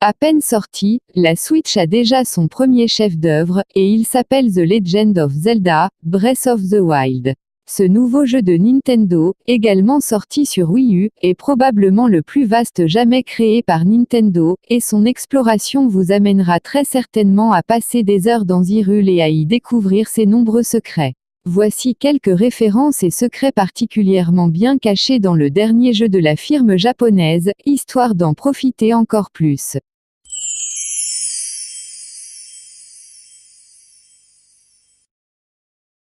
À peine sortie, la Switch a déjà son premier chef-d'œuvre, et il s'appelle The Legend of Zelda, Breath of the Wild. Ce nouveau jeu de Nintendo, également sorti sur Wii U, est probablement le plus vaste jamais créé par Nintendo, et son exploration vous amènera très certainement à passer des heures dans Hyrule et à y découvrir ses nombreux secrets. Voici quelques références et secrets particulièrement bien cachés dans le dernier jeu de la firme japonaise, histoire d'en profiter encore plus.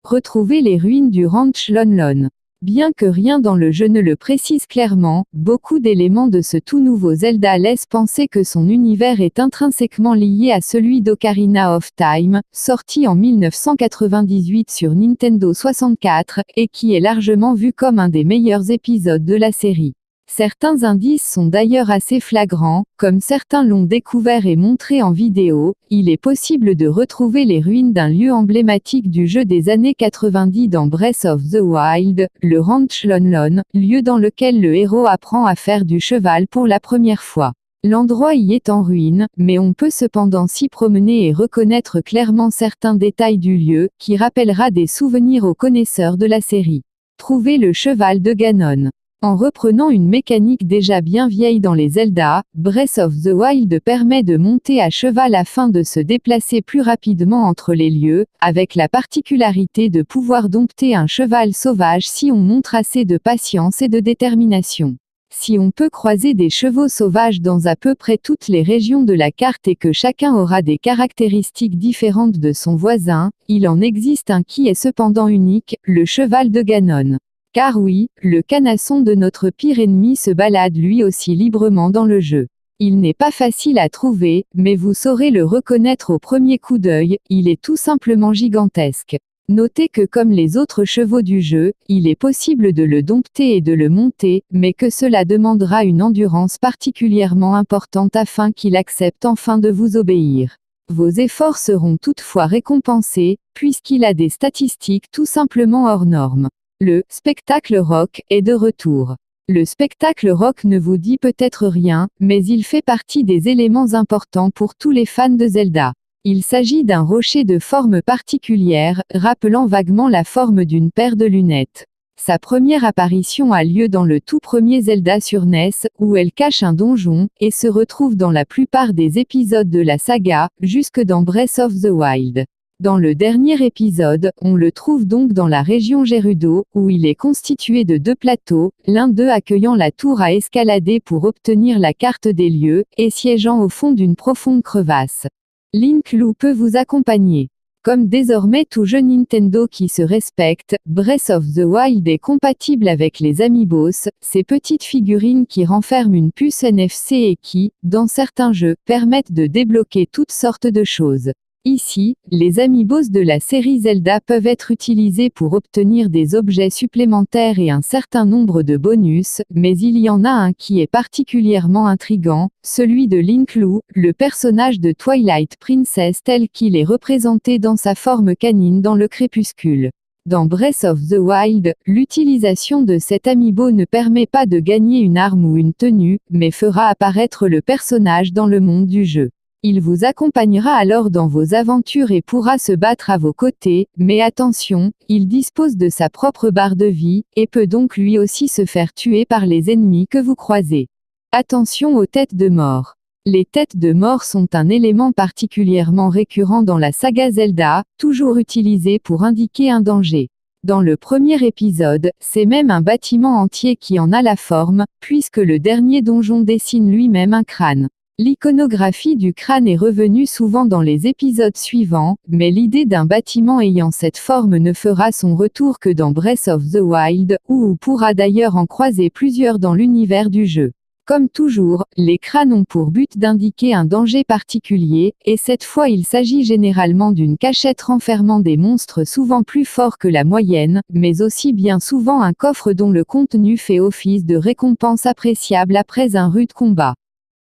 Retrouvez les ruines du ranch Lon Lon. Bien que rien dans le jeu ne le précise clairement, beaucoup d'éléments de ce tout nouveau Zelda laissent penser que son univers est intrinsèquement lié à celui d'Ocarina of Time, sorti en 1998 sur Nintendo 64, et qui est largement vu comme un des meilleurs épisodes de la série. Certains indices sont d'ailleurs assez flagrants, comme certains l'ont découvert et montré en vidéo. Il est possible de retrouver les ruines d'un lieu emblématique du jeu des années 90 dans Breath of the Wild, le ranch Lon Lon, lieu dans lequel le héros apprend à faire du cheval pour la première fois. L'endroit y est en ruine, mais on peut cependant s'y promener et reconnaître clairement certains détails du lieu, qui rappellera des souvenirs aux connaisseurs de la série. Trouvez le cheval de Ganon. En reprenant une mécanique déjà bien vieille dans les Zelda, Breath of the Wild permet de monter à cheval afin de se déplacer plus rapidement entre les lieux, avec la particularité de pouvoir dompter un cheval sauvage si on montre assez de patience et de détermination. Si on peut croiser des chevaux sauvages dans à peu près toutes les régions de la carte et que chacun aura des caractéristiques différentes de son voisin, il en existe un qui est cependant unique, le cheval de Ganon. Car oui, le canasson de notre pire ennemi se balade lui aussi librement dans le jeu. Il n'est pas facile à trouver, mais vous saurez le reconnaître au premier coup d'œil, il est tout simplement gigantesque. Notez que comme les autres chevaux du jeu, il est possible de le dompter et de le monter, mais que cela demandera une endurance particulièrement importante afin qu'il accepte enfin de vous obéir. Vos efforts seront toutefois récompensés, puisqu'il a des statistiques tout simplement hors normes. Le spectacle rock est de retour. Le spectacle rock ne vous dit peut-être rien, mais il fait partie des éléments importants pour tous les fans de Zelda. Il s'agit d'un rocher de forme particulière, rappelant vaguement la forme d'une paire de lunettes. Sa première apparition a lieu dans le tout premier Zelda sur NES, où elle cache un donjon, et se retrouve dans la plupart des épisodes de la saga, jusque dans Breath of the Wild. Dans le dernier épisode, on le trouve donc dans la région Gerudo, où il est constitué de 2 plateaux, l'un d'eux accueillant la tour à escalader pour obtenir la carte des lieux, et siégeant au fond d'une profonde crevasse. Link Lou peut vous accompagner. Comme désormais tout jeu Nintendo qui se respecte, Breath of the Wild est compatible avec les Amiibos, ces petites figurines qui renferment une puce NFC et qui, dans certains jeux, permettent de débloquer toutes sortes de choses. Ici, les Amiibos de la série Zelda peuvent être utilisés pour obtenir des objets supplémentaires et un certain nombre de bonus, mais il y en a un qui est particulièrement intrigant, celui de Link Lou, le personnage de Twilight Princess tel qu'il est représenté dans sa forme canine dans le crépuscule. Dans Breath of the Wild, l'utilisation de cet amiibo ne permet pas de gagner une arme ou une tenue, mais fera apparaître le personnage dans le monde du jeu. Il vous accompagnera alors dans vos aventures et pourra se battre à vos côtés, mais attention, il dispose de sa propre barre de vie, et peut donc lui aussi se faire tuer par les ennemis que vous croisez. Attention aux têtes de mort. Les têtes de mort sont un élément particulièrement récurrent dans la saga Zelda, toujours utilisé pour indiquer un danger. Dans le premier épisode, c'est même un bâtiment entier qui en a la forme, puisque le dernier donjon dessine lui-même un crâne. L'iconographie du crâne est revenue souvent dans les épisodes suivants, mais l'idée d'un bâtiment ayant cette forme ne fera son retour que dans Breath of the Wild, où on pourra d'ailleurs en croiser plusieurs dans l'univers du jeu. Comme toujours, les crânes ont pour but d'indiquer un danger particulier, et cette fois il s'agit généralement d'une cachette renfermant des monstres souvent plus forts que la moyenne, mais aussi bien souvent un coffre dont le contenu fait office de récompense appréciable après un rude combat.